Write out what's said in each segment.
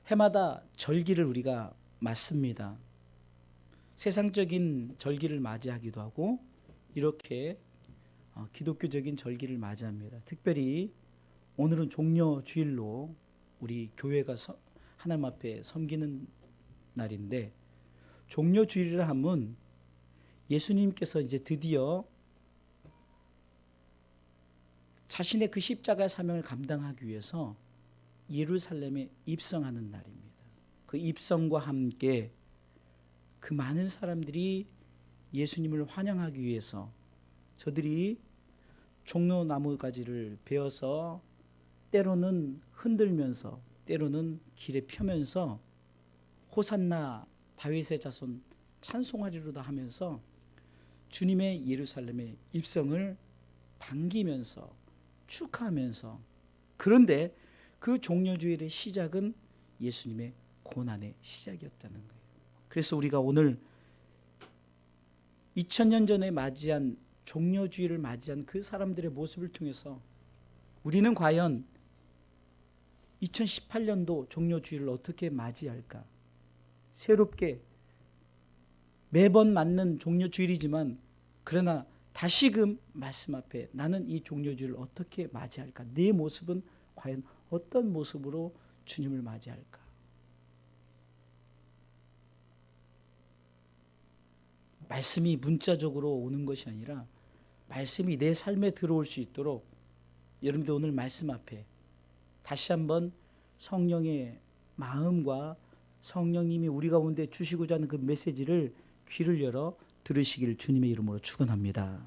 해마다 절기를 우리가 맞습니다. 세상적인 절기를 맞이하기도 하고 이렇게 기독교적인 절기를 맞이합니다. 특별히 오늘은 종려주일로 우리 교회가 하나님 앞에 섬기는 날인데, 종려주일이라 하면 예수님께서 이제 드디어 자신의 그 십자가의 사명을 감당하기 위해서 예루살렘에 입성하는 날입니다. 그 입성과 함께 그 많은 사람들이 예수님을 환영하기 위해서 저들이 종려나무가지를 베어서 때로는 흔들면서 때로는 길에 펴면서 호산나 다윗의 자손 찬송하리로다 하면서 주님의 예루살렘의 입성을 반기면서 축하하면서, 그런데 그 종려주일의 시작은 예수님의 고난의 시작이었다는 거예요. 그래서 우리가 오늘 2000년 전에 맞이한 종려주일을 맞이한 그 사람들의 모습을 통해서 우리는 과연 2018년도 종려주일을 어떻게 맞이할까? 새롭게 매번 맞는 종려주일이지만 그러나 다시금 말씀 앞에 나는 이 종려주일을 어떻게 맞이할까? 내 모습은 과연 어떤 모습으로 주님을 맞이할까? 말씀이 문자적으로 오는 것이 아니라 말씀이 내 삶에 들어올 수 있도록 여러분들 오늘 말씀 앞에 다시 한번 성령의 마음과 성령님이 우리 가운데 주시고자 하는 그 메시지를 귀를 열어 들으시기를 주님의 이름으로 축원합니다.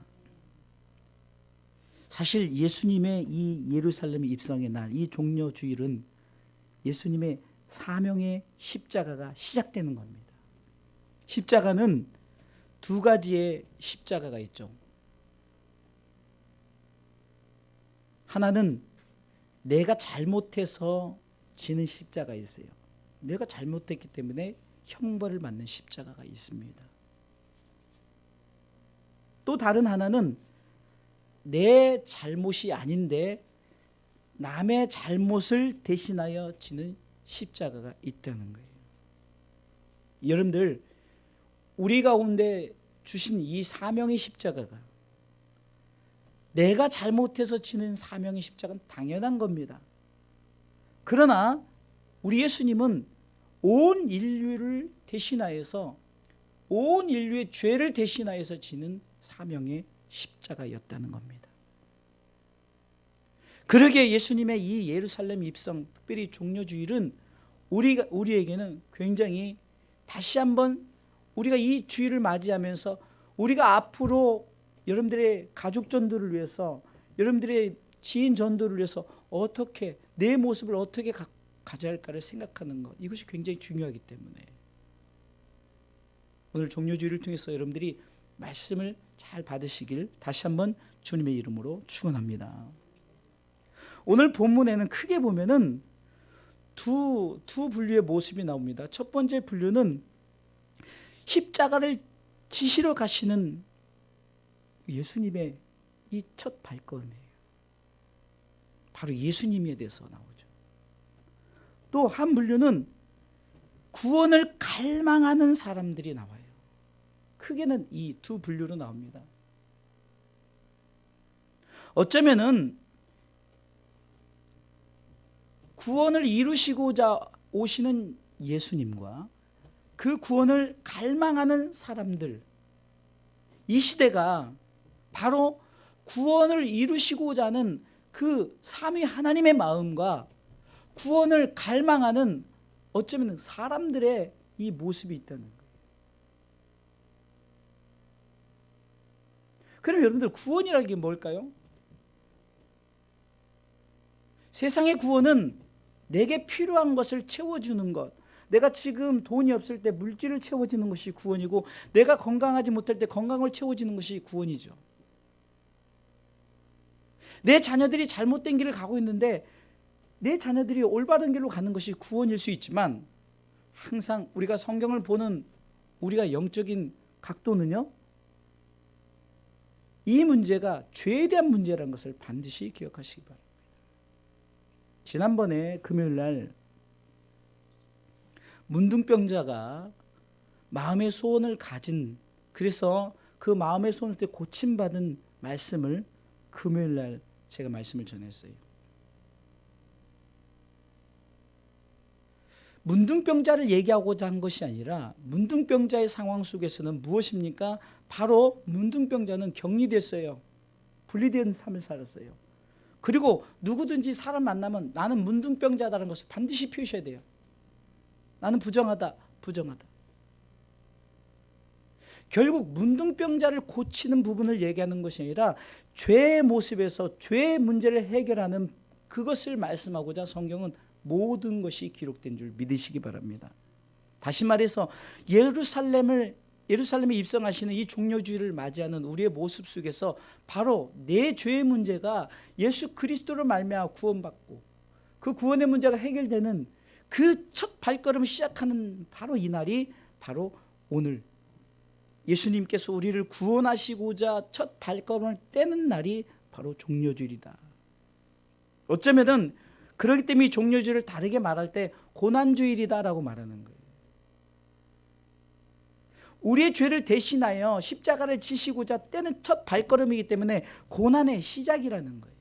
사실 예수님의 이 예루살렘 입성의 날, 이 종려주일은 예수님의 사명의 십자가가 시작되는 겁니다. 십자가는 두 가지의 십자가가 있죠. 하나는 내가 잘못해서 지는 십자가 있어요. 내가 잘못했기 때문에 형벌을 받는 십자가가 있습니다. 또 다른 하나는 내 잘못이 아닌데 남의 잘못을 대신하여 지는 십자가가 있다는 거예요. 여러분들, 우리 가운데 주신 이 사명의 십자가가 내가 잘못해서 지는 사명의 십자가는 당연한 겁니다. 그러나 우리 예수님은 온 인류를 대신하여서, 온 인류의 죄를 대신하여서 지는 사명의 십자가였다는 겁니다. 그러기에 예수님의 이 예루살렘 입성, 특별히 종려주일은 우리에게는 굉장히 다시 한번 우리가 이 주일을 맞이하면서 우리가 앞으로 여러분들의 가족 전도를 위해서, 여러분들의 지인 전도를 위해서 어떻게 내 모습을 어떻게 가져야 할까를 생각하는 것, 이것이 굉장히 중요하기 때문에 오늘 종려주일을 통해서 여러분들이 말씀을 잘 받으시길 다시 한번 주님의 이름으로 축원합니다. 오늘 본문에는 크게 보면은 두 분류의 모습이 나옵니다. 첫 번째 분류는 십자가를 지시러 가시는 예수님의 이 첫 발걸음이에요. 바로 예수님에 대해서 나오죠. 또 한 분류는 구원을 갈망하는 사람들이 나와요. 크게는 이 두 분류로 나옵니다. 어쩌면은 구원을 이루시고자 오시는 예수님과 그 구원을 갈망하는 사람들, 이 시대가 바로 구원을 이루시고자 하는 그 삼위 하나님의 마음과 구원을 갈망하는 어쩌면 사람들의 이 모습이 있다는 거예요. 그럼 여러분들, 구원이라는 게 뭘까요? 세상의 구원은 내게 필요한 것을 채워주는 것, 내가 지금 돈이 없을 때 물질을 채워주는 것이 구원이고, 내가 건강하지 못할 때 건강을 채워주는 것이 구원이죠. 내 자녀들이 잘못된 길을 가고 있는데 내 자녀들이 올바른 길로 가는 것이 구원일 수 있지만, 항상 우리가 성경을 보는 우리가 영적인 각도는요, 이 문제가 죄에 대한 문제라는 것을 반드시 기억하시기 바랍니다. 지난번에 금요일 날 문둥병자가 마음의 소원을 가진, 그래서 그 마음의 소원을 때 고침받은 말씀을 금요일 날 제가 말씀을 전했어요. 문둥병자를 얘기하고자 한 것이 아니라 문둥병자의 상황 속에서는 무엇입니까? 바로 문둥병자는 격리됐어요. 분리된 삶을 살았어요. 그리고 누구든지 사람 만나면 나는 문둥병자다라는 것을 반드시 표시해야 돼요. 나는 부정하다. 결국 문둥병자를 고치는 부분을 얘기하는 것이 아니라 죄의 모습에서 죄의 문제를 해결하는 그것을 말씀하고자 성경은 모든 것이 기록된 줄 믿으시기 바랍니다. 다시 말해서 예루살렘에 입성하시는 이 종려주의를 맞이하는 우리의 모습 속에서 바로 내 죄의 문제가 예수 그리스도로 말미암아 구원받고 그 구원의 문제가 해결되는 그 첫 발걸음을 시작하는 바로 이 날이 바로 오늘 예수님께서 우리를 구원하시고자 첫 발걸음을 떼는 날이 바로 종려주일이다. 어쩌면은 그렇기 때문에 이 종려주일을 다르게 말할 때 고난주일이다라고 말하는 거예요. 우리의 죄를 대신하여 십자가를 지시고자 떼는 첫 발걸음이기 때문에 고난의 시작이라는 거예요.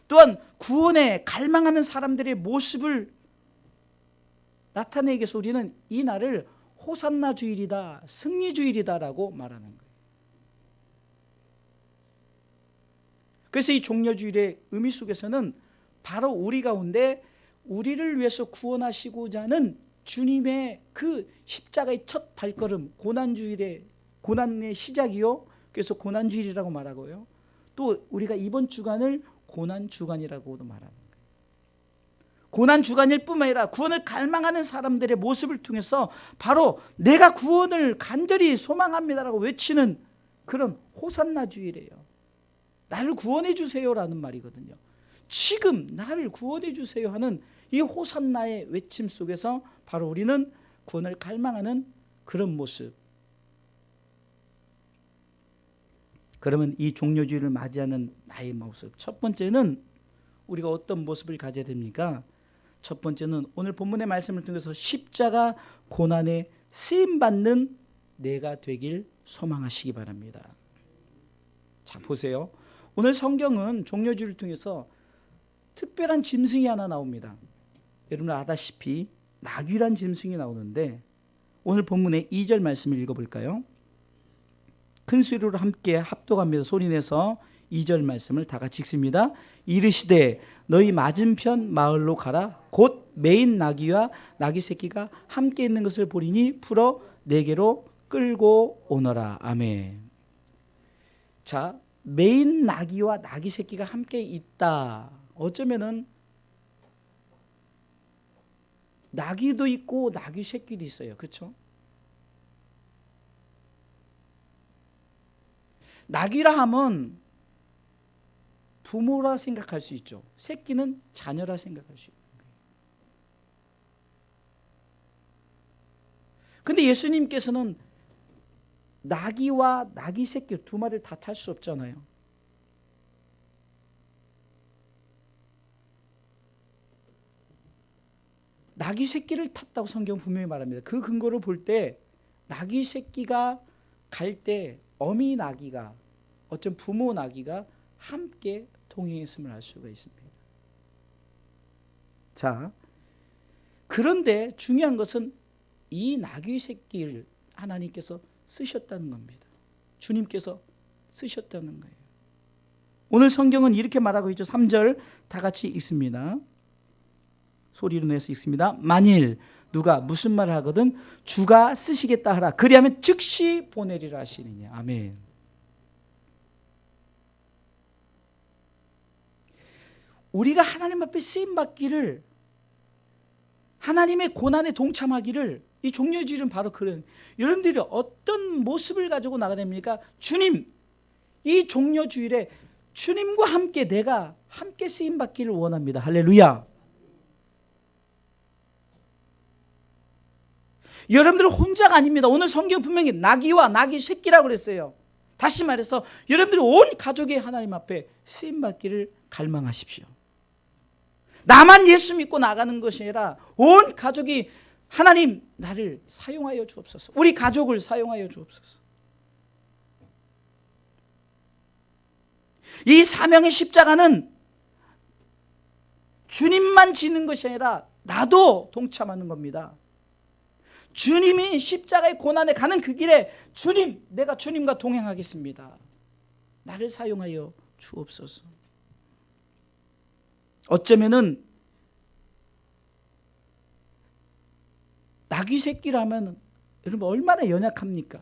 또한 구원에 갈망하는 사람들의 모습을 나타내기 위해서 우리는 이 날을 호산나 주일이다, 승리 주일이다라고 말하는 거예요. 그래서 이 종려주일의 의미 속에서는 바로 우리 가운데 우리를 위해서 구원하시고자 하는 주님의 그 십자가의 첫 발걸음, 고난의 시작이요. 그래서 고난주일이라고 말하고요. 또 우리가 이번 주간을 고난주간이라고도 말하는 거예요. 고난주간일 뿐만 아니라 구원을 갈망하는 사람들의 모습을 통해서 바로 내가 구원을 간절히 소망합니다라고 외치는 그런 호산나 주일이에요. 나를 구원해 주세요라는 말이거든요. 지금 나를 구원해 주세요 하는 이 호산나의 외침 속에서 바로 우리는 구원을 갈망하는 그런 모습. 그러면 이 종려주일을 맞이하는 나의 모습, 첫 번째는 우리가 어떤 모습을 가져야 됩니까? 첫 번째는 오늘 본문의 말씀을 통해서 십자가 고난에 쓰임받는 내가 되길 소망하시기 바랍니다. 자, 보세요. 오늘 성경은 종려주일을 통해서 특별한 짐승이 하나 나옵니다. 여러분 아다시피 나귀란 짐승이 나오는데 오늘 본문의 2절 말씀을 읽어볼까요? 큰 소리로 함께 합독합니다. 소리내서 2절 말씀을 다 같이 읽습니다. 이르시되 너희 맞은편 마을로 가라. 곧 매인 나귀와 나귀 새끼가 함께 있는 것을 보리니 풀어 내게로 끌고 오너라. 아멘. 자, 매인 나귀와 나귀 새끼가 함께 있다. 어쩌면은 나귀도 있고 나귀 새끼도 있어요. 그렇죠? 나귀라 하면 부모라 생각할 수 있죠. 새끼는 자녀라 생각할 수 있는 거예요. 근데 예수님께서는 나귀와 나귀 새끼 두 마리를 다 탈 수 없잖아요. 나귀 새끼를 탔다고 성경은 분명히 말합니다. 그 근거를 볼 때 나귀 새끼가 갈 때 어미 나귀가 어쩜 부모 나귀가 함께 동행했음을 알 수가 있습니다. 자, 그런데 중요한 것은 이 나귀 새끼를 하나님께서 쓰셨다는 겁니다. 주님께서 쓰셨다는 거예요. 오늘 성경은 이렇게 말하고 있죠. 3절 다 같이 읽습니다. 소리로 내서 읽습니다. 만일 누가 무슨 말을 하거든 주가 쓰시겠다 하라. 그리하면 즉시 보내리라 하시느냐. 아멘. 우리가 하나님 앞에 쓰임받기를, 하나님의 고난에 동참하기를, 이 종려주일은 바로 그런, 여러분들이 어떤 모습을 가지고 나가야 됩니까? 주님, 이 종려주일에 주님과 함께 내가 함께 쓰임받기를 원합니다. 할렐루야. 여러분들은 혼자가 아닙니다. 오늘 성경 분명히 나귀와 나귀 새끼라고 그랬어요. 다시 말해서 여러분들이 온 가족이 하나님 앞에 쓰임받기를 갈망하십시오. 나만 예수 믿고 나가는 것이 아니라 온 가족이 하나님 나를 사용하여 주옵소서. 우리 가족을 사용하여 주옵소서. 이 사명의 십자가는 주님만 지는 것이 아니라 나도 동참하는 겁니다. 주님이 십자가의 고난에 가는 그 길에 주님, 내가 주님과 동행하겠습니다. 나를 사용하여 주옵소서. 어쩌면은 나귀 새끼라면 여러분 얼마나 연약합니까?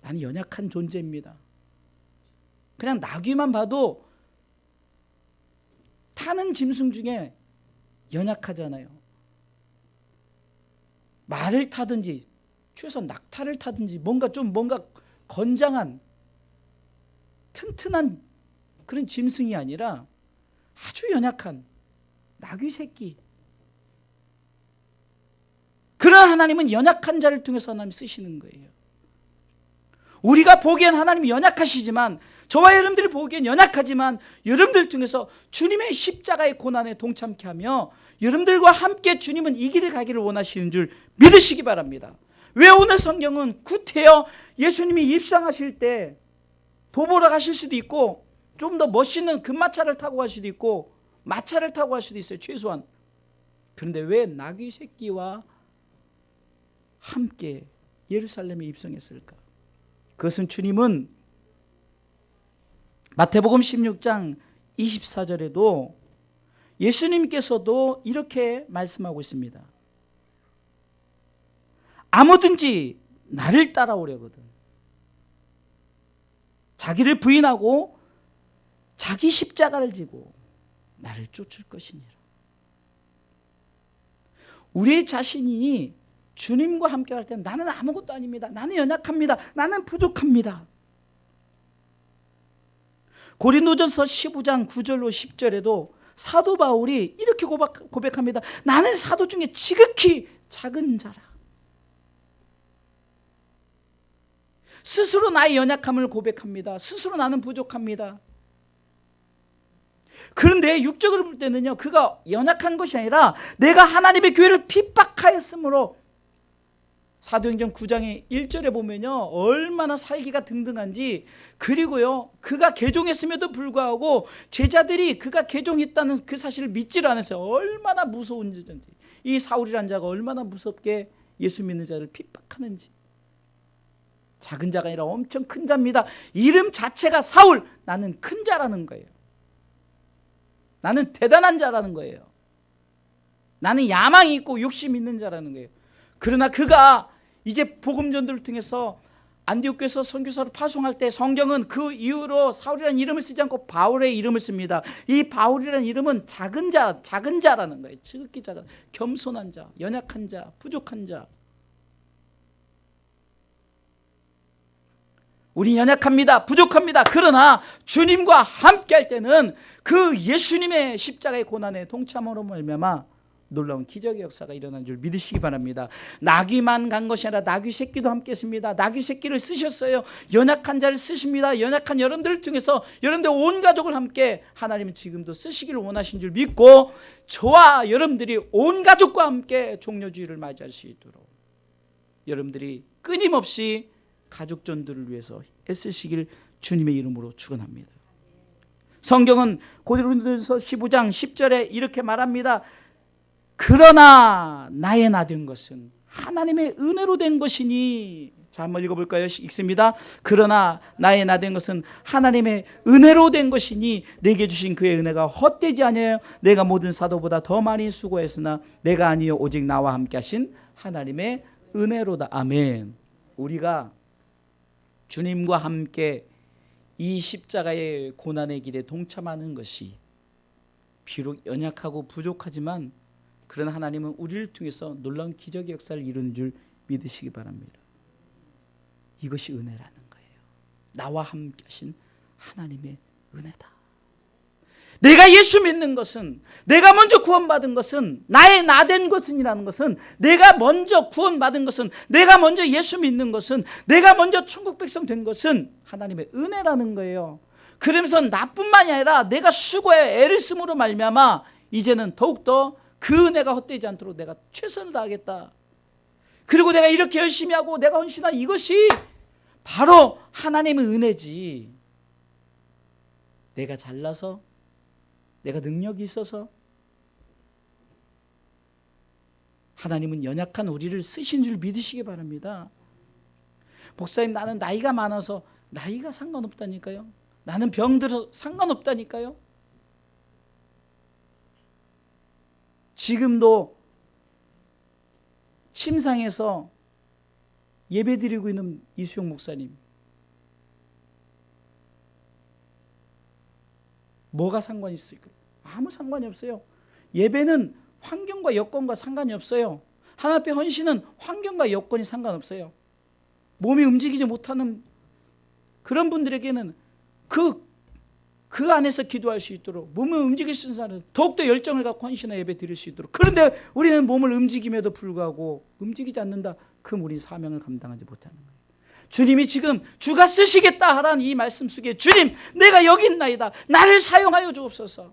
나는 연약한 존재입니다. 그냥 나귀만 봐도 타는 짐승 중에 연약하잖아요. 말을 타든지 최소한 낙타를 타든지 뭔가 건장한 튼튼한 그런 짐승이 아니라 아주 연약한 나귀 새끼. 그런 하나님은 연약한 자를 통해서 하나님 쓰시는 거예요. 우리가 보기엔 하나님이 연약하시지만, 저와 여러분들이 보기엔 연약하지만 여러분들 통해서 주님의 십자가의 고난에 동참케 하며 여러분들과 함께 주님은 이 길을 가기를 원하시는 줄 믿으시기 바랍니다. 왜 오늘 성경은 구태여 예수님이 입성하실 때 도보로 가실 수도 있고 좀 더 멋있는 금마차를 타고 갈 수도 있고 마차를 타고 갈 수도 있어요, 최소한. 그런데 왜 나귀 새끼와 함께 예루살렘에 입성했을까? 그것은 주님은 마태복음 16장 24절에도 예수님께서도 이렇게 말씀하고 있습니다. 아무든지 나를 따라오려거든 자기를 부인하고 자기 십자가를 지고 나를 쫓을 것이니라. 우리 자신이 주님과 함께 할 때는 나는 아무것도 아닙니다. 나는 연약합니다. 나는 부족합니다. 고린도전서 15장 9절로 10절에도 사도 바울이 이렇게 고백합니다. 나는 사도 중에 지극히 작은 자라. 스스로 나의 연약함을 고백합니다. 스스로 나는 부족합니다. 그런데 육적으로 볼 때는요, 그가 연약한 것이 아니라 내가 하나님의 교회를 핍박하였으므로, 사도행전 9장의 1절에 보면요, 얼마나 살기가 등등한지, 그리고요 그가 개종했음에도 불구하고 제자들이 그가 개종했다는 그 사실을 믿지를 않았어요. 얼마나 무서운 자인지, 이 사울이라는 자가 얼마나 무섭게 예수 믿는 자를 핍박하는지. 작은 자가 아니라 엄청 큰 자입니다. 이름 자체가 사울, 나는 큰 자라는 거예요. 나는 대단한 자라는 거예요. 나는 야망이 있고 욕심 있는 자라는 거예요. 그러나 그가 이제 복음전도를 통해서 안디옥교에서 선교사로 파송할 때 성경은 그 이후로 사울이라는 이름을 쓰지 않고 바울의 이름을 씁니다. 이 바울이라는 이름은 작은 자라는 거예요. 지극히 작은, 겸손한 자, 연약한 자, 부족한 자. 우린 연약합니다. 부족합니다. 그러나 주님과 함께 할 때는 그 예수님의 십자가의 고난에 동참으로 말미암아 놀라운 기적의 역사가 일어난 줄 믿으시기 바랍니다. 나귀만 간 것이 아니라 나귀 새끼도 함께 했습니다. 나귀 새끼를 쓰셨어요. 연약한 자를 쓰십니다. 연약한 여러분들을 통해서 여러분들 온 가족을 함께 하나님은 지금도 쓰시기를 원하신 줄 믿고, 저와 여러분들이 온 가족과 함께 종려주의를 맞이할 수 있도록 여러분들이 끊임없이 가족 전도를 위해서 애쓰시길 주님의 이름으로 축원합니다. 성경은 고린도전서 15장 10절에 이렇게 말합니다. 그러나 나의 나 된 것은 하나님의 은혜로 된 것이니. 자, 한번 읽어볼까요? 읽습니다. 그러나 나의 나 된 것은 하나님의 은혜로 된 것이니 내게 주신 그의 은혜가 헛되지 아니하여 내가 모든 사도보다 더 많이 수고했으나 내가 아니요 오직 나와 함께 하신 하나님의 은혜로다. 아멘. 우리가 주님과 함께 이 십자가의 고난의 길에 동참하는 것이 비록 연약하고 부족하지만, 그런 하나님은 우리를 통해서 놀라운 기적의 역사를 이루는 줄 믿으시기 바랍니다. 이것이 은혜라는 거예요. 나와 함께 하신 하나님의 은혜다. 내가 예수 믿는 것은, 내가 먼저 구원받은 것은, 나의 나 된 것은이라는 것은, 내가 먼저 구원받은 것은, 내가 먼저 예수 믿는 것은, 내가 먼저 천국 백성 된 것은 하나님의 은혜라는 거예요. 그러면서 나뿐만이 아니라 내가 수고에 애를 쓰므로 말미암아 이제는 더욱더 그 은혜가 헛되지 않도록 내가 최선을 다하겠다. 그리고 내가 이렇게 열심히 하고 내가 헌신한 이것이 바로 하나님의 은혜지. 내가 잘나서, 내가 능력이 있어서, 하나님은 연약한 우리를 쓰신 줄 믿으시기 바랍니다. 목사님, 나는 나이가 많아서. 나이가 상관없다니까요. 나는 병들어서 상관없다니까요. 지금도 침상에서 예배드리고 있는 이수용 목사님, 뭐가 상관이 있을까요? 아무 상관이 없어요. 예배는 환경과 여건과 상관이 없어요. 하나님 앞에 헌신은 환경과 여건이 상관없어요. 몸이 움직이지 못하는 그런 분들에게는 그 안에서 기도할 수 있도록, 몸을 움직일 수 있는 사람은 더욱더 열정을 갖고 헌신의 예배 드릴 수 있도록. 그런데 우리는 몸을 움직임에도 불구하고 움직이지 않는다. 그럼 우리 사명을 감당하지 못하는 거예요. 주님이 지금 주가 쓰시겠다 하라는 이 말씀 속에, 주님, 내가 여기 있나이다. 나를 사용하여 주옵소서.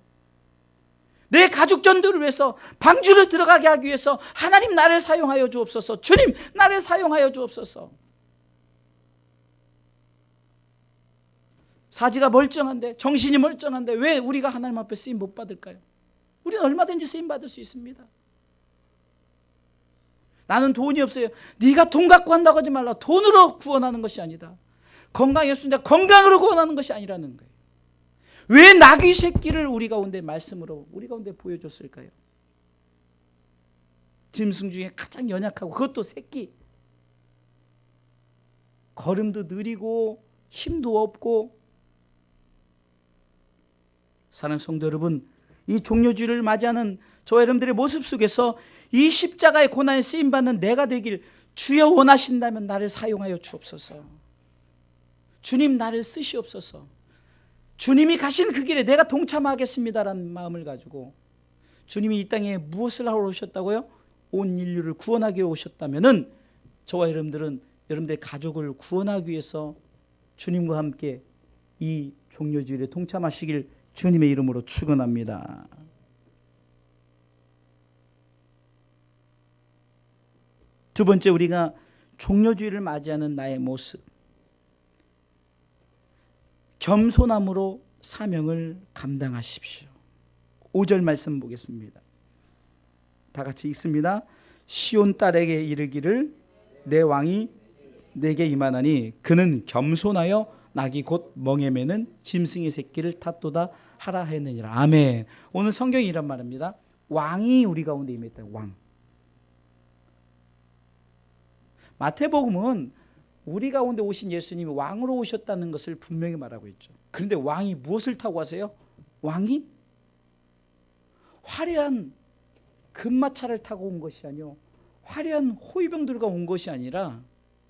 내 가족 전도를 위해서, 방주를 들어가게 하기 위해서 하나님 나를 사용하여 주옵소서. 주님, 나를 사용하여 주옵소서. 사지가 멀쩡한데, 정신이 멀쩡한데 왜 우리가 하나님 앞에 쓰임 못 받을까요? 우리는 얼마든지 쓰임 받을 수 있습니다. 나는 돈이 없어요. 네가 돈 갖고 한다고 하지 말라. 돈으로 구원하는 것이 아니다. 건강이 없으니까 건강으로 구원하는 것이 아니라는 거예요. 왜 나귀 새끼를 우리 가운데 말씀으로 우리 가운데 보여줬을까요? 짐승 중에 가장 연약하고, 그것도 새끼, 걸음도 느리고 힘도 없고. 사랑하는 성도 여러분, 이 종료주의를 맞이하는 저와 여러분들의 모습 속에서 이 십자가의 고난에 쓰임받는 내가 되길 주여 원하신다면 나를 사용하여 주옵소서. 주님, 나를 쓰시옵소서. 주님이 가신 그 길에 내가 동참하겠습니다라는 마음을 가지고, 주님이 이 땅에 무엇을 하러 오셨다고요? 온 인류를 구원하기 위해 오셨다면은 저와 여러분들은 여러분들의 가족을 구원하기 위해서 주님과 함께 이 종료주일에 동참하시길 주님의 이름으로 축원합니다. 두 번째, 우리가 종료주일을 맞이하는 나의 모습, 겸손함으로 사명을 감당하십시오. 5절 말씀 보겠습니다. 다 같이 읽습니다. 시온 딸에게 이르기를 내 왕이 내게 임하나니 그는 겸손하여 낙이 곧 멍에 매는 짐승의 새끼를 탔도다 하라 했느니라. 아멘. 오늘 성경이 이런 말입니다. 왕이 우리 가운데 임했다. 왕. 마태복음은 우리 가운데 오신 예수님이 왕으로 오셨다는 것을 분명히 말하고 있죠. 그런데 왕이 무엇을 타고 하세요? 왕이 화려한 금마차를 타고 온 것이 아니요, 화려한 호위병들과 온 것이 아니라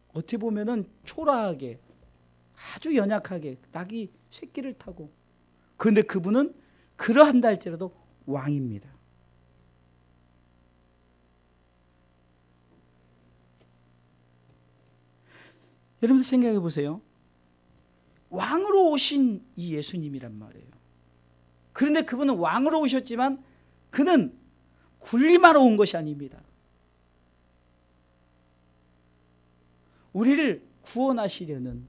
어떻게 보면은 초라하게, 아주 연약하게 낙이 새끼를 타고. 그런데 그분은 그러한다 할지라도 왕입니다. 여러분들 생각해 보세요. 왕으로 오신 이 예수님이란 말이에요. 그런데 그분은 왕으로 오셨지만 그는 군림하러 온 것이 아닙니다. 우리를 구원하시려는,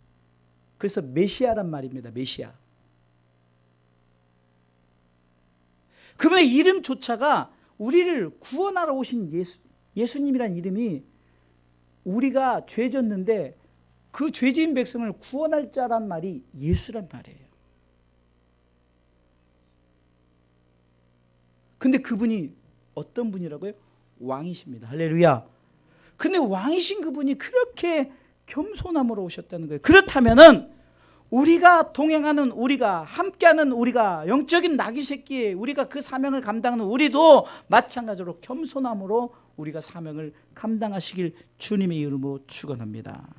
그래서 메시아란 말입니다. 메시아. 그분의 이름조차가 우리를 구원하러 오신 예수님이란 이름이, 우리가 죄졌는데 그 죄지은 백성을 구원할 자란 말이 예수란 말이에요. 근데 그분이 어떤 분이라고요? 왕이십니다. 할렐루야. 근데 왕이신 그분이 그렇게 겸손함으로 오셨다는 거예요. 그렇다면은 우리가 동행하는, 우리가 함께하는, 우리가 영적인 나귀 새끼에 우리가 그 사명을 감당하는 우리도 마찬가지로 겸손함으로 우리가 사명을 감당하시길 주님의 이름으로 축원합니다.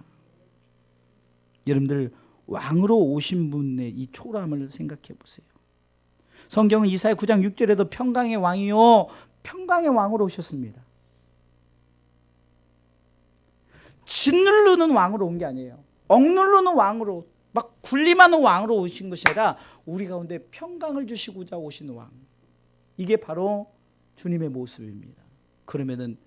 여러분들, 왕으로 오신 분의 이 초라함을 생각해 보세요. 성경은 이사야 9장 6절에도 평강의 왕이요, 평강의 왕으로 오셨습니다. 짓누르는 왕으로 온 게 아니에요. 억누르는 왕으로, 막 군림하는 왕으로 오신 것이 아니라 우리 가운데 평강을 주시고자 오신 왕. 이게 바로 주님의 모습입니다. 그러면은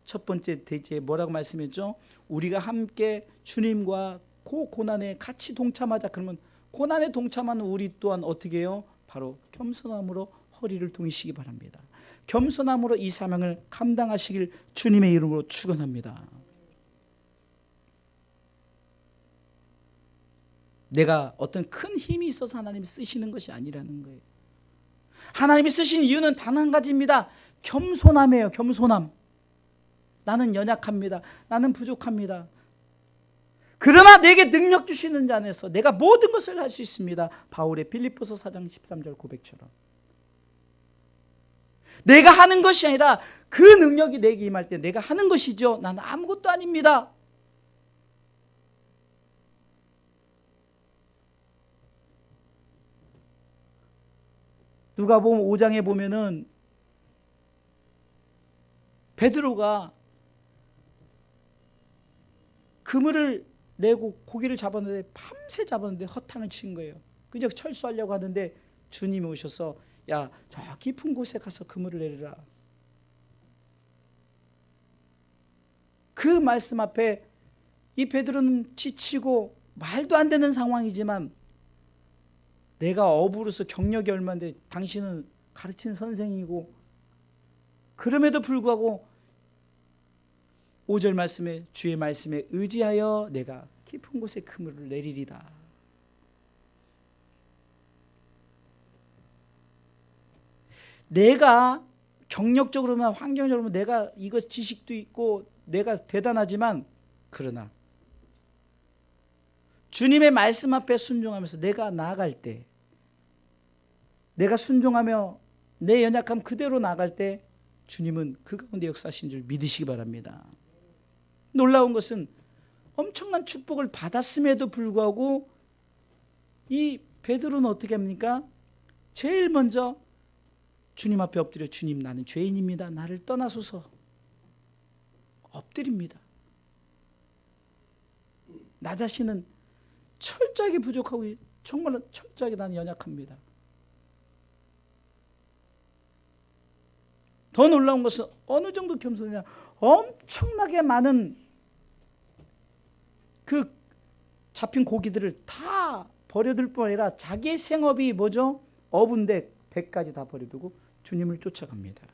첫 번째 대지에 뭐라고 말씀했죠? 우리가 함께 주님과 그 고난에 같이 동참하자. 그러면 고난에 동참하는 우리 또한 어떻게 해요? 바로 겸손함으로 허리를 동이시기 바랍니다. 겸손함으로 이 사명을 감당하시길 주님의 이름으로 축원합니다. 내가 어떤 큰 힘이 있어서 하나님이 쓰시는 것이 아니라는 거예요. 하나님이 쓰신 이유는 단 한 가지입니다. 겸손함이에요. 겸손함. 나는 연약합니다. 나는 부족합니다. 그러나 내게 능력 주시는 자 안에서 내가 모든 것을 할 수 있습니다. 바울의 빌립보서 4장 13절 고백처럼. 내가 하는 것이 아니라 그 능력이 내게 임할 때 내가 하는 것이죠. 나는 아무것도 아닙니다. 누가복음 5장에 보면은 베드로가 그물을 내고 고기를 잡았는데 밤새 잡았는데 허탕을 친 거예요. 그저 철수하려고 하는데 주님이 오셔서 야, 저 깊은 곳에 가서 그물을 내리라. 그 말씀 앞에 이 베드로는 지치고 말도 안 되는 상황이지만 내가 어부로서 경력이 얼마인데 당신은 가르친 선생이고 그럼에도 불구하고 5절 말씀에 주의 말씀에 의지하여 내가 깊은 곳에 그물을 내리리다. 내가 경력적으로나 환경적으로 내가 이것 지식도 있고 내가 대단하지만 그러나 주님의 말씀 앞에 순종하면서 내가 나아갈 때 내가 순종하며 내 연약함 그대로 나아갈 때 주님은 그 가운데 역사하신 줄 믿으시기 바랍니다. 놀라운 것은 엄청난 축복을 받았음에도 불구하고 이 베드로는 어떻게 합니까? 제일 먼저 주님 앞에 엎드려 주님 나는 죄인입니다. 나를 떠나소서 엎드립니다. 나 자신은 철저하게 부족하고 정말 철저하게 나는 연약합니다. 더 놀라운 것은 어느 정도 겸손이냐 엄청나게 많은 그 잡힌 고기들을 다 버려둘 뿐 아니라 자기의 생업이 뭐죠? 어부인데 배까지 다 버려두고 주님을 쫓아갑니다.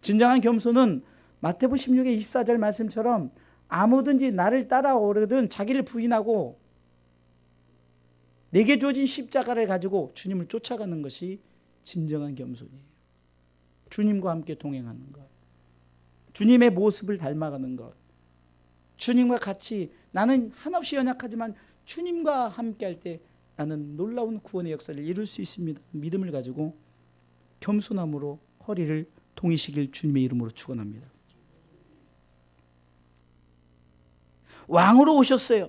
진정한 겸손은 마태복음 16의 24절 말씀처럼 아무든지 나를 따라오려든 자기를 부인하고 내게 주어진 십자가를 가지고 주님을 쫓아가는 것이 진정한 겸손이에요. 주님과 함께 동행하는 것, 주님의 모습을 닮아가는 것, 주님과 같이 나는 한없이 연약하지만 주님과 함께 할 때 나는 놀라운 구원의 역사를 이룰 수 있습니다. 믿음을 가지고 겸손함으로 허리를 동이시길 주님의 이름으로 축원합니다. 왕으로 오셨어요.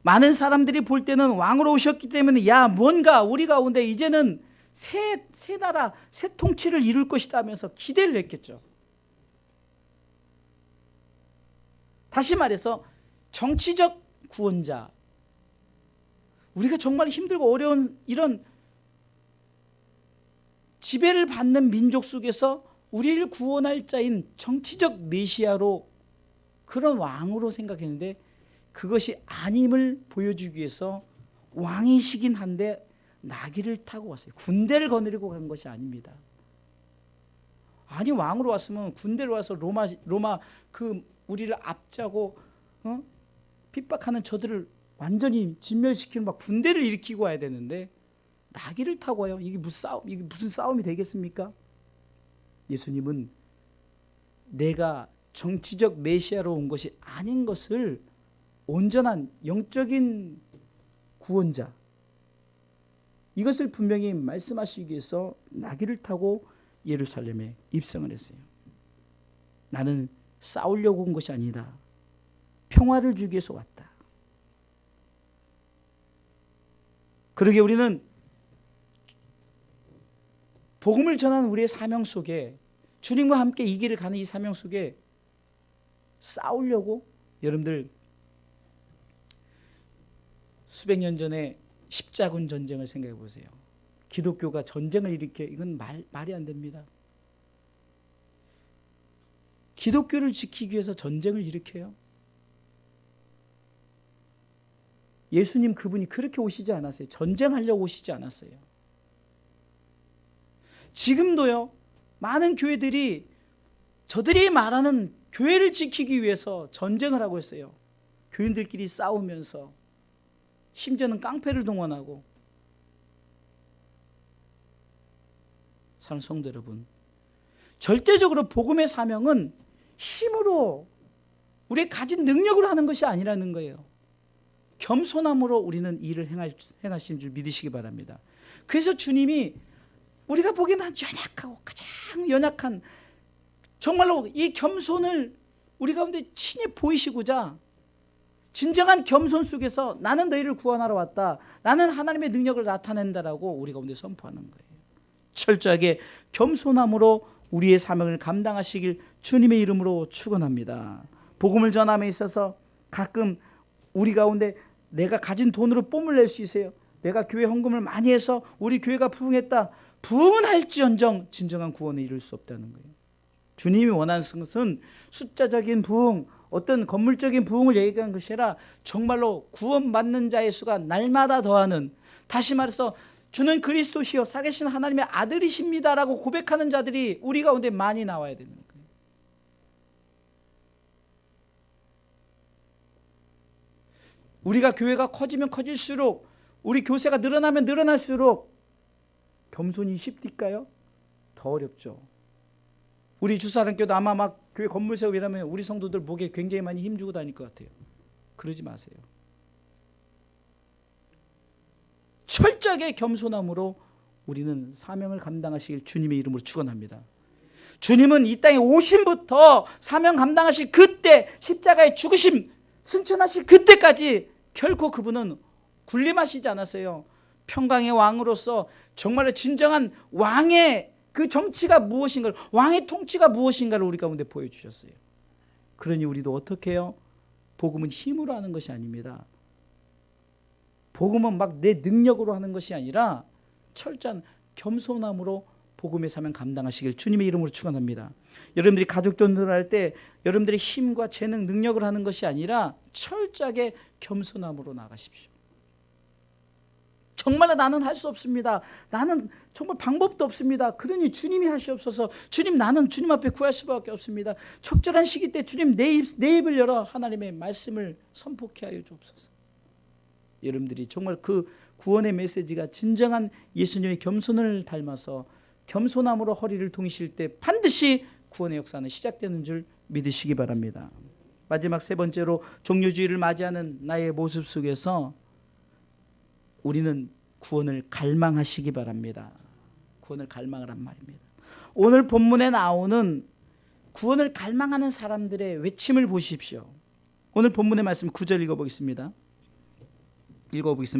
많은 사람들이 볼 때는 왕으로 오셨기 때문에 야 뭔가 우리 가운데 이제는 새 나라 새 통치를 이룰 것이다 하면서 기대를 했겠죠. 다시 말해서 정치적 구원자, 우리가 정말 힘들고 어려운 이런 지배를 받는 민족 속에서 우리를 구원할 자인 정치적 메시아로 그런 왕으로 생각했는데 그것이 아님을 보여주기 위해서 왕이시긴 한데 나귀를 타고 왔어요. 군대를 거느리고 간 것이 아닙니다. 아니 왕으로 왔으면 군대를 와서 로마 그 우리를 압자고 핍박하는 저들을 완전히 진멸시키는 막 군대를 일으키고 와야 되는데 나귀를 타고 와요. 이게 무슨 싸움이 되겠습니까? 예수님은 내가 정치적 메시아로 온 것이 아닌 것을 온전한 영적인 구원자 이것을 분명히 말씀하시기 위해서 나귀를 타고 예루살렘에 입성을 했어요. 나는 싸우려고 온 것이 아니다. 평화를 주기 위해서 왔다. 그러게 우리는 복음을 전하는 우리의 사명 속에 주님과 함께 이 길을 가는 이 사명 속에 싸우려고 여러분들 수백 년 전에 십자군 전쟁을 생각해 보세요. 기독교가 전쟁을 일으켜, 이건 말이 안 됩니다. 기독교를 지키기 위해서 전쟁을 일으켜요? 예수님 그분이 그렇게 오시지 않았어요. 전쟁하려고 오시지 않았어요. 지금도요, 많은 교회들이 저들이 말하는 교회를 지키기 위해서 전쟁을 하고 있어요. 교인들끼리 싸우면서, 심지어는 깡패를 동원하고. 사랑하는 성도 여러분, 절대적으로 복음의 사명은 힘으로, 우리의 가진 능력으로 하는 것이 아니라는 거예요. 겸손함으로 우리는 일을 행하신 줄 믿으시기 바랍니다. 그래서 주님이 우리가 보기에는 연약하고 가장 연약한, 정말로 이 겸손을 우리 가운데 친히 보이시고자, 진정한 겸손 속에서 나는 너희를 구원하러 왔다, 나는 하나님의 능력을 나타낸다라고 우리 가운데 선포하는 거예요. 철저하게 겸손함으로 우리의 사명을 감당하시길 주님의 이름으로 축원합니다. 복음을 전함에 있어서 가끔 우리 가운데 내가 가진 돈으로 뽐을 낼 수 있어요. 내가 교회 헌금을 많이 해서 우리 교회가 부흥했다. 부흥은 할지언정 진정한 구원에 이룰 수 없다는 거예요. 주님이 원하는 것은 숫자적인 부흥, 어떤 건물적인 부흥을 얘기한 것이 아니라 정말로 구원받는 자의 수가 날마다 더하는, 다시 말해서 주는 그리스도시요 살아계신 하나님의 아들이십니다라고 고백하는 자들이 우리 가운데 많이 나와야 되는 거예요. 우리가 교회가 커지면 커질수록, 우리 교세가 늘어나면 늘어날수록 겸손이 쉽딜까요? 더 어렵죠. 우리 주사랑교도 아마 막 교회 건물 세우고 이러면 우리 성도들 목에 굉장히 많이 힘주고 다닐 것 같아요. 그러지 마세요. 철저하게 겸손함으로 우리는 사명을 감당하시길 주님의 이름으로 축원합니다. 주님은 이 땅에 오심부터 사명 감당하실 그때, 십자가의 죽으심, 승천하실 그때까지 결코 그분은 군림하시지 않았어요. 평강의 왕으로서 정말로 진정한 왕의 그 정치가 무엇인가를, 왕의 통치가 무엇인가를 우리 가운데 보여주셨어요. 그러니 우리도 어떻게 해요? 복음은 힘으로 하는 것이 아닙니다. 복음은 막 내 능력으로 하는 것이 아니라 철저한 겸손함으로 복음의 사명 감당하시길 주님의 이름으로 축원합니다. 여러분들이 가족 전도를 할 때 여러분들의 힘과 재능, 능력을 하는 것이 아니라 철저하게 겸손함으로 나가십시오. 정말 나는 할 수 없습니다. 나는 정말 방법도 없습니다. 그러니 주님이 하시옵소서. 주님, 나는 주님 앞에 구할 수밖에 없습니다. 적절한 시기 때 주님 내 입을 열어 하나님의 말씀을 선포케 하여 주옵소서. 여러분들이 정말 그 구원의 메시지가 진정한 예수님의 겸손을 닮아서 겸손함으로 허리를 동이실 때 반드시 구원의 역사는 시작되는 줄 믿으시기 바랍니다. 마지막 세 번째로, 종료주의를 맞이하는 나의 모습 속에서 우리는 구원을 갈망하시기 바랍니다. 구원을 갈망하란 말입니다. 오늘 본문에 나오는 구원을 갈망하는 사람들의 외침을 보십시오. 오늘 본문의 말씀 9절 읽어보겠습니다.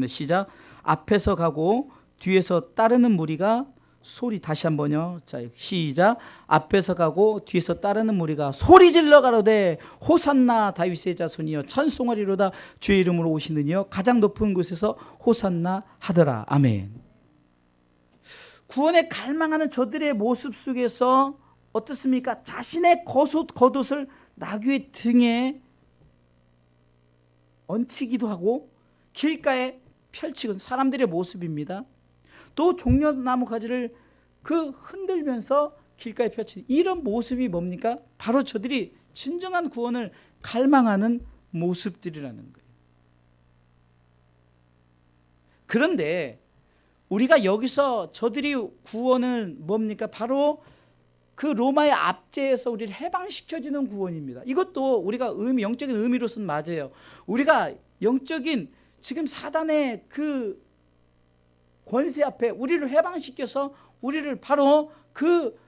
시작. 앞에서 가고 뒤에서 따르는 무리가 소리, 다시 한번요. 자, 시작. 앞에서 가고 뒤에서 따르는 무리가 소리질러 가로되 호산나 다윗의 자손이여 찬송하리로다 주의 이름으로 오시느니여 가장 높은 곳에서 호산나 하더라. 아멘. 구원에 갈망하는 저들의 모습 속에서 어떻습니까? 자신의 겉옷을 나귀의 등에 얹히기도 하고 길가에 펼치는 사람들의 모습입니다. 또 종려나무 가지를 그 흔들면서 길가에 펼치는 이런 모습이 뭡니까? 바로 저들이 진정한 구원을 갈망하는 모습들이라는 거예요. 그런데 우리가 여기서 저들이 구원은 뭡니까? 바로 그 로마의 압제에서 우리를 해방시켜주는 구원입니다. 이것도 우리가 영적인 의미로서는 맞아요. 우리가 영적인 지금 사단의 그 권세 앞에 우리를 해방시켜서 우리를 바로 그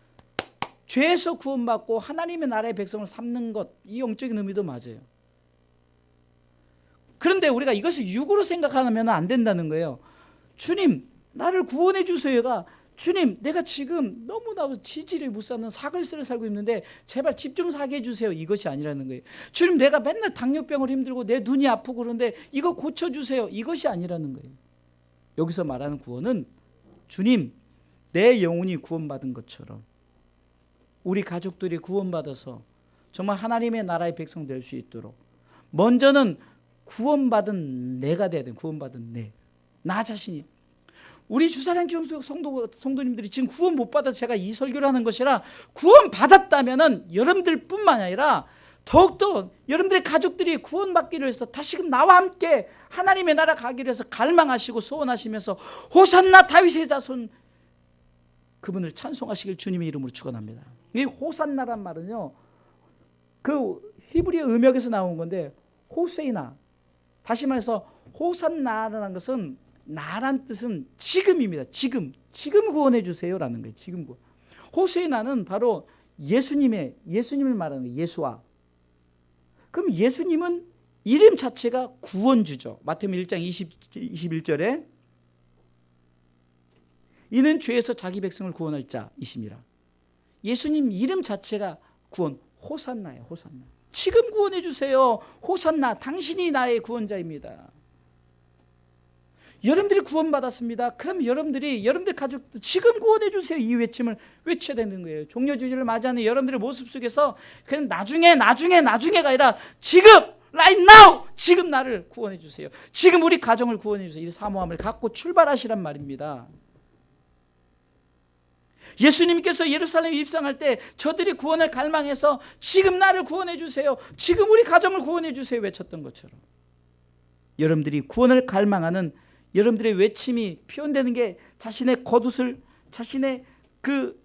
죄에서 구원받고 하나님의 나라의 백성을 삼는 것, 이 영적인 의미도 맞아요. 그런데 우리가 이것을 육으로 생각하면 안 된다는 거예요. 주님, 나를 구원해 주세요가, 주님, 내가 지금 너무나 지지를 못 사는 사글세를 살고 있는데 제발 집 좀 사게 해주세요. 이것이 아니라는 거예요. 주님, 내가 맨날 당뇨병을 힘들고 내 눈이 아프고 그런데 이거 고쳐주세요. 이것이 아니라는 거예요. 여기서 말하는 구원은 주님, 내 영혼이 구원받은 것처럼 우리 가족들이 구원받아서 정말 하나님의 나라의 백성 될 수 있도록 먼저는 구원받은 내가 돼야 돼. 구원받은 나 자신이. 우리 주사랑 교회 성도님들이 지금 구원 못 받아서 제가 이 설교를 하는 것이라, 구원 받았다면은 여러분들뿐만 아니라 더욱더 여러분들의 가족들이 구원받기를 위해서 다시금 나와 함께 하나님의 나라 가기를 위해서 갈망하시고 소원하시면서 호산나 다윗의 자손, 그분을 찬송하시길 주님의 이름으로 축원합니다. 이 호산나란 말은요, 그 히브리어 음역에서 나온 건데 호세이나, 다시 말해서 호산나라는 것은 나란 뜻은 지금입니다. 지금 구원해 주세요라는 거예요. 지금 구원. 호세이나는 바로 예수님을 말하는 거예요. 예수와. 그럼 예수님은 이름 자체가 구원주죠. 마태복음 1장 21절에 이는 죄에서 자기 백성을 구원할 자이심이라. 예수님 이름 자체가 구원, 호산나예요. 호산나. 지금 구원해 주세요. 호산나, 당신이 나의 구원자입니다. 여러분들이 구원받았습니다. 그럼 여러분들 가족도 지금 구원해 주세요. 이 외침을 외쳐야 되는 거예요. 종려주일을 맞이하는 여러분들의 모습 속에서 그냥 나중에가 아니라 지금, right now, 지금 나를 구원해 주세요. 지금 우리 가정을 구원해 주세요. 이 사모함을 갖고 출발하시란 말입니다. 예수님께서 예루살렘에 입성할 때 저들이 구원을 갈망해서 지금 나를 구원해 주세요. 지금 우리 가정을 구원해 주세요. 외쳤던 것처럼 여러분들이 구원을 갈망하는 여러분들의 외침이 표현되는 게 자신의 겉옷을, 자신의 그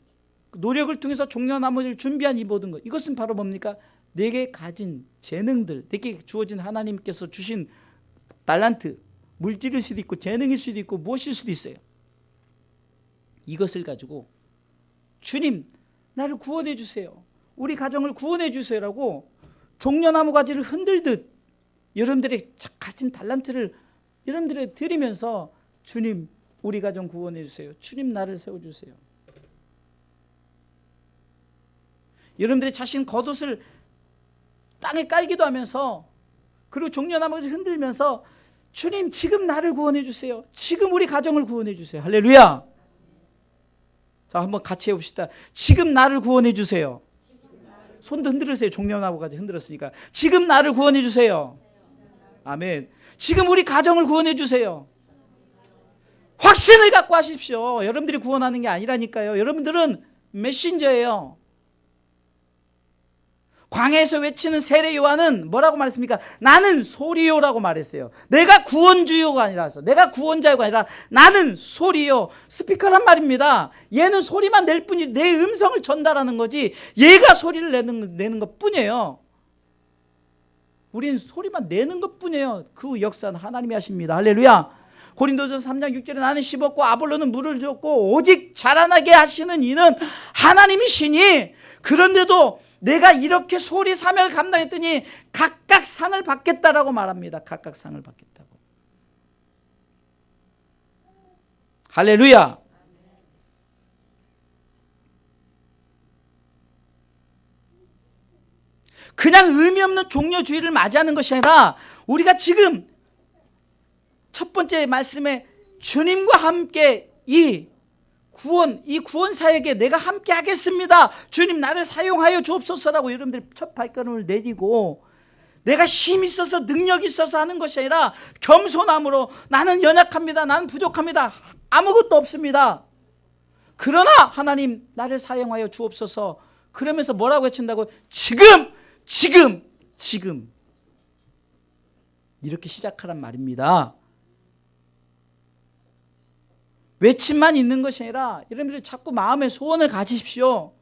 노력을 통해서 종려나무를 준비한 이 모든 것, 이것은 바로 뭡니까? 내게 가진 재능들, 내게 주어진 하나님께서 주신 달란트, 물질일 수도 있고 재능일 수도 있고 무엇일 수도 있어요. 이것을 가지고 주님, 나를 구원해 주세요. 우리 가정을 구원해 주세요라고 종려나무 가지를 흔들듯 여러분들의 가진 달란트를 여러분들에게 드리면서 주님, 우리 가정 구원해 주세요. 주님, 나를 세워주세요. 여러분들이 자신 겉옷을 땅에 깔기도 하면서, 그리고 종려나무를 흔들면서 주님, 지금 나를 구원해 주세요. 지금 우리 가정을 구원해 주세요. 할렐루야. 자, 한번 같이 해봅시다. 지금 나를 구원해 주세요. 손도 흔들으세요. 종려나무까지 흔들었으니까. 지금 나를 구원해 주세요. 아멘. 지금 우리 가정을 구원해 주세요. 확신을 갖고 하십시오. 여러분들이 구원하는 게 아니라니까요. 여러분들은 메신저예요. 광야에서 외치는 세례 요한은 뭐라고 말했습니까? 나는 소리요라고 말했어요. 내가 구원주요가 아니라서, 내가 구원자요가 아니라 나는 소리요, 스피커란 말입니다. 얘는 소리만 낼 뿐이지 내 음성을 전달하는 거지 얘가 소리를 내는 것 뿐이에요. 우리는 소리만 내는 것 뿐이에요. 그 역사는 하나님이 하십니다. 할렐루야. 고린도전서 3장 6절에 나는 심었고 아볼로는 물을 줬고 오직 자라나게 하시는 이는 하나님이시니, 그런데도 내가 이렇게 소리 사명을 감당했더니 각각 상을 받겠다라고 말합니다. 각각 상을 받겠다고. 할렐루야. 그냥 의미 없는 종려주의를 맞이하는 것이 아니라 우리가 지금 첫 번째 말씀에 주님과 함께 이 구원 사역에 내가 함께 하겠습니다. 주님, 나를 사용하여 주옵소서라고 여러분들이 첫 발걸음을 내디고, 내가 힘이 있어서 능력이 있어서 하는 것이 아니라 겸손함으로 나는 연약합니다. 나는 부족합니다. 아무것도 없습니다. 그러나 하나님, 나를 사용하여 주옵소서. 그러면서 뭐라고 외친다고? 지금 이렇게 시작하란 말입니다. 외침만 있는 것이 아니라 여러분들이 자꾸 마음의 소원을 가지십시오.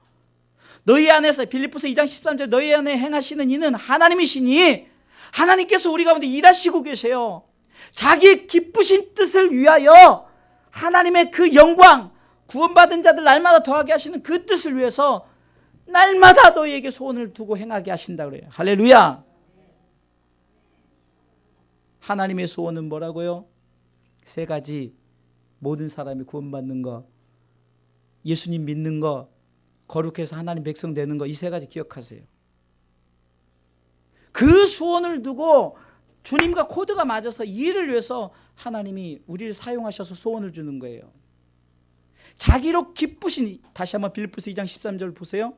너희 안에서, 빌립보서 2장 13절, 너희 안에 행하시는 이는 하나님이시니, 하나님께서 우리 가운데 일하시고 계세요. 자기 기쁘신 뜻을 위하여 하나님의 그 영광, 구원받은 자들 날마다 더하게 하시는 그 뜻을 위해서 날마다 너희에게 소원을 두고 행하게 하신다 그래요. 할렐루야. 하나님의 소원은 뭐라고요? 세 가지. 모든 사람이 구원받는 거, 예수님 믿는 거, 거룩해서 하나님 백성 되는 거, 이 세 가지 기억하세요. 그 소원을 두고 주님과 코드가 맞아서 이 일을 위해서 하나님이 우리를 사용하셔서 소원을 주는 거예요. 자기로 기쁘신, 다시 한번 빌립보서 2장 13절 보세요.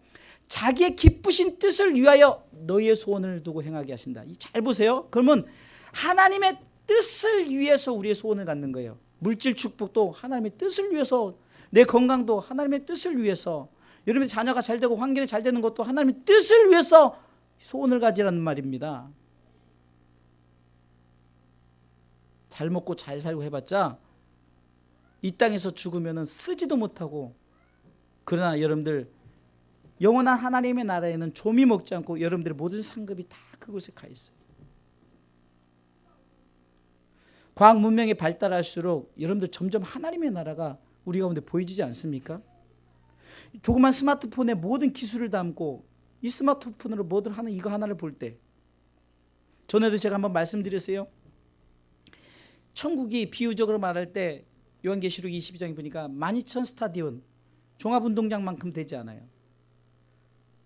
자기의 기쁘신 뜻을 위하여 너희의 소원을 두고 행하게 하신다. 잘 보세요. 그러면 하나님의 뜻을 위해서 우리의 소원을 갖는 거예요. 물질 축복도 하나님의 뜻을 위해서, 내 건강도 하나님의 뜻을 위해서, 여러분의 자녀가 잘 되고 환경이 잘 되는 것도 하나님의 뜻을 위해서 소원을 가지라는 말입니다. 잘 먹고 잘 살고 해봤자 이 땅에서 죽으면 쓰지도 못하고, 그러나 여러분들 영원한 하나님의 나라에는 조미 먹지 않고 여러분들의 모든 상급이 다 그곳에 가 있어요. 과학 문명이 발달할수록 여러분들 점점 하나님의 나라가 우리 가운데 보여지지 않습니까? 조그만 스마트폰에 모든 기술을 담고 이 스마트폰으로 뭐든 하는 이거 하나를 볼 때, 전에도 제가 한번 말씀드렸어요. 천국이 비유적으로 말할 때 요한계시록 22장에 보니까 12,000 스타디온, 종합운동장만큼 되지 않아요.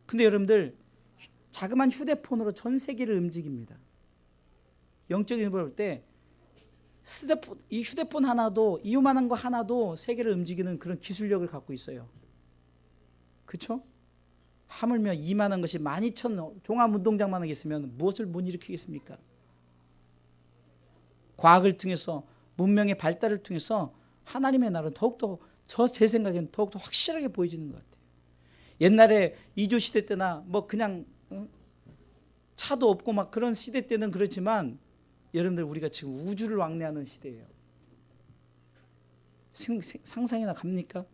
근데 여러분들 자그마한 휴대폰으로 전 세계를 움직입니다. 영적인 힘을 볼 때 이 휴대폰 하나도, 이유만한 거 하나도 세계를 움직이는 그런 기술력을 갖고 있어요. 그렇죠? 하물며 이만한 것이 12,000 종합운동장만 있으면 무엇을 못 일으키겠습니까? 과학을 통해서, 문명의 발달을 통해서 하나님의 나라는 더욱더, 제 생각에는 더욱더 확실하게 보여지는 것 같아요. 옛날에 이조 시대 때나 뭐 그냥 차도 없고 막 그런 시대 때는 그렇지만, 여러분들 우리가 지금 우주를 왕래하는 시대예요. 상상이나 갑니까?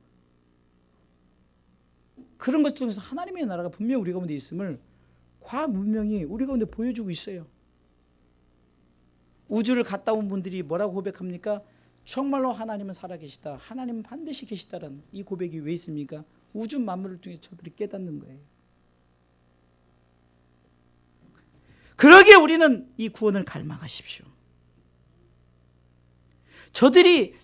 그런 것 통해서 하나님의 나라가 분명히 우리 가운데 있음을 과학 문명이 우리 가운데 보여주고 있어요. 우주를 갔다 온 분들이 뭐라고 고백합니까? 정말로 하나님은 살아계시다, 하나님은 반드시 계시다라는 이 고백이 왜 있습니까? 우주 만물을 통해 저들이 깨닫는 거예요. 그러기에 우리는 이 구원을 갈망하십시오. 저들이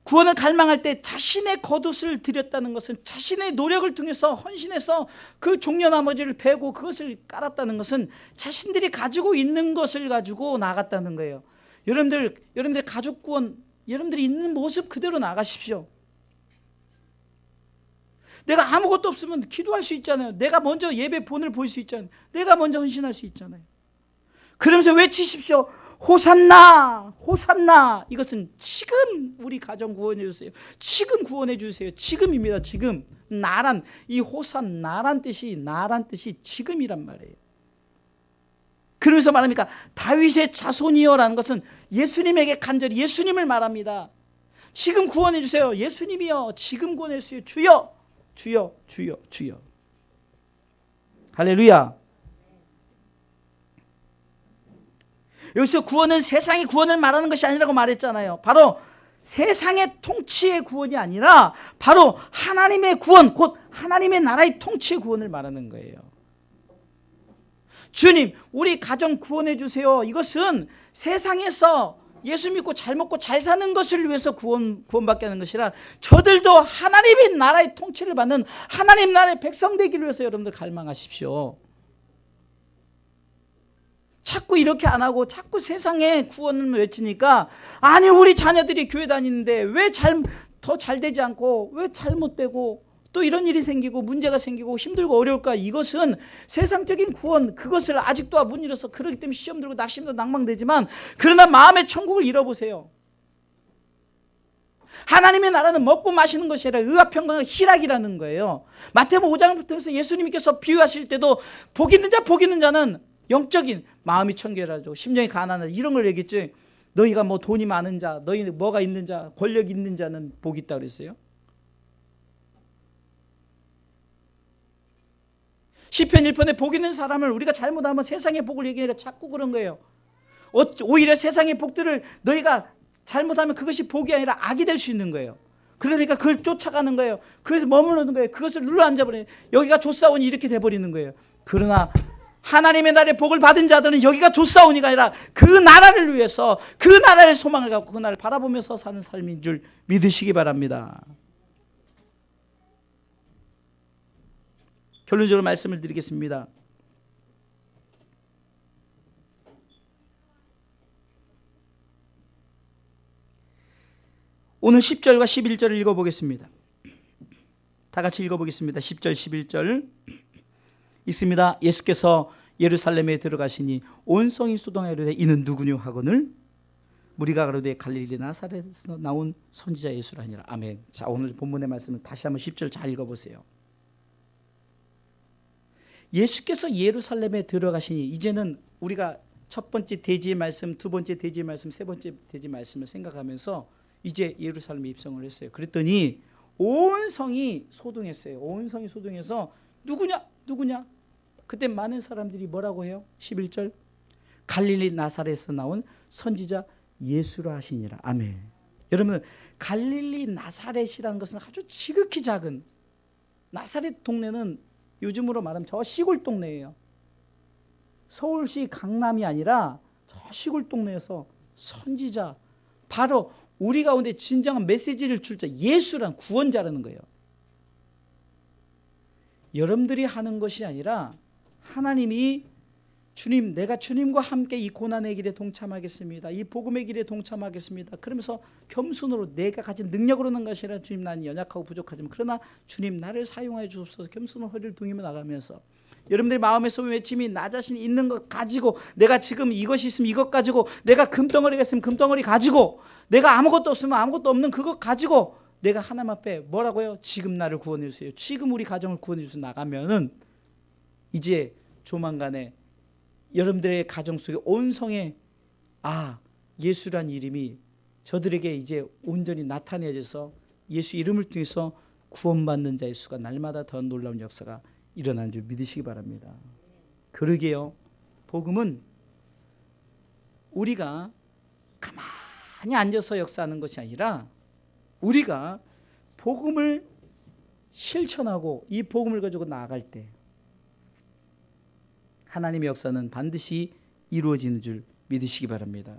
구원을 갈망할 때 자신의 겉옷을 드렸다는 것은, 자신의 노력을 통해서 헌신해서 그 종려나머지를 베고 그것을 깔았다는 것은 자신들이 가지고 있는 것을 가지고 나갔다는 거예요. 여러분들 가족 구원, 여러분들이 있는 모습 그대로 나가십시오. 내가 아무것도 없으면 기도할 수 있잖아요. 내가 먼저 예배 본을 볼 수 있잖아요. 내가 먼저 헌신할 수 있잖아요. 그러면서 외치십시오. 호산나, 호산나. 이것은 지금 우리 가정 구원해 주세요. 지금 구원해 주세요. 지금입니다. 지금. 나란, 이 호산나란 뜻이, 나란 뜻이 지금이란 말이에요. 그러면서 말합니까? 다윗의 자손이여라는 것은 예수님에게 간절히 예수님을 말합니다. 지금 구원해 주세요. 예수님이여, 지금 구원해 주세요. 주여, 주여, 주여, 주여. 할렐루야. 여기서 구원은 세상의 구원을 말하는 것이 아니라고 말했잖아요. 바로 세상의 통치의 구원이 아니라 바로 하나님의 구원, 곧 하나님의 나라의 통치의 구원을 말하는 거예요. 주님, 우리 가정 구원해 주세요. 이것은 세상에서 예수 믿고 잘 먹고 잘 사는 것을 위해서 구원받게 하는 것이라, 저들도 하나님의 나라의 통치를 받는 하나님 나라의 백성 되기를 위해서 여러분들 갈망하십시오. 자꾸 이렇게 안 하고 자꾸 세상의 구원을 외치니까, 아니 우리 자녀들이 교회 다니는데 왜 더 잘 되지 않고 왜 잘못되고 또 이런 일이 생기고 문제가 생기고 힘들고 어려울까? 이것은 세상적인 구원, 그것을 아직도 못 이뤄서 그렇기 때문에 시험 들고 낙심도 낭망되지만, 그러나 마음의 천국을 잃어보세요. 하나님의 나라는 먹고 마시는 것이 아니라 의와 평강과 희락이라는 거예요. 마태복음 5장부터 해서 예수님께서 비유하실 때도 복 있는 자는 영적인 마음이 청결하죠, 심령이 가난하죠, 이런 걸 얘기했죠. 너희가 뭐 돈이 많은 자, 너희 뭐가 있는 자, 권력이 있는 자는 복이 있다 그랬어요. 시편 1편에 복 있는 사람을 우리가 잘못하면 세상의 복을 얘기하니까 자꾸 그런 거예요. 오히려 세상의 복들을 너희가 잘못하면 그것이 복이 아니라 악이 될 수 있는 거예요. 그러니까 그걸 쫓아가는 거예요. 그래서 머무르는 거예요. 그것을 눌러앉아버려요. 여기가 좋사오니 이렇게 돼버리는 거예요. 그러나 하나님의 나라의 복을 받은 자들은 여기가 좋사오니가 아니라 그 나라를 위해서, 그 나라의 소망을 갖고 그 나라를 바라보면서 사는 삶인 줄 믿으시기 바랍니다. 결론적으로 말씀을 드리겠습니다. 오늘 10절과 11절을 읽어보겠습니다. 다 같이 읽어보겠습니다. 10절 11절 있습니다. 예수께서 예루살렘에 들어가시니 온 성이 소동하여 이르되 이는 누구뇨 하거늘 무리가 가로되 갈릴리 나사렛에서 나온 선지자 예수라니라. 아멘. 자, 오늘 본문의 말씀은 다시 한번 10절 잘 읽어보세요. 예수께서 예루살렘에 들어가시니, 이제는 우리가 첫 번째 대지의 말씀, 두 번째 대지의 말씀, 세 번째 대지의 말씀을 생각하면서 이제 예루살렘에 입성을 했어요. 그랬더니 온 성이 소동했어요. 온 성이 소동해서 누구냐? 그때 많은 사람들이 뭐라고 해요? 11절 갈릴리 나사렛에서 나온 선지자 예수라 하시니라. 아멘. 여러분, 갈릴리 나사렛이라는 것은 아주 지극히 작은, 나사렛 동네는 요즘으로 말하면 저 시골 동네예요. 서울시 강남이 아니라 저 시골 동네에서 선지자, 바로 우리 가운데 진정한 메시지를 줄 자, 예수란 구원자라는 거예요. 여러분들이 하는 것이 아니라 하나님이 주님, 내가 주님과 함께 이 고난의 길에 동참하겠습니다. 이 복음의 길에 동참하겠습니다. 그러면서 겸손으로 내가 가진 능력으로는 것이 아니라 주님, 나는 연약하고 부족하지만 그러나 주님 나를 사용하여 주옵소서. 겸손으로 허리를 동이며 나가면서 여러분들의 마음에서 외침이 나 자신이 있는 것 가지고, 내가 지금 이것이 있으면 이것 가지고, 내가 금덩어리가 있으면 금덩어리 가지고, 내가 아무것도 없으면 아무것도 없는 그것 가지고 내가 하나님 앞에 뭐라고요? 지금 나를 구원해 주세요. 지금 우리 가정을 구원해 주세요. 나가면은 이제 조만간에 여러분들의 가정 속에 온 성에 예수란 이름이 저들에게 이제 온전히 나타내져서 예수 이름을 통해서 구원받는 자의 수가 날마다 더 놀라운 역사가 일어나는 줄 믿으시기 바랍니다. 그러게요. 복음은 우리가 가만히 앉아서 역사하는 것이 아니라 우리가 복음을 실천하고 이 복음을 가지고 나아갈 때 하나님의 역사는 반드시 이루어지는 줄 믿으시기 바랍니다.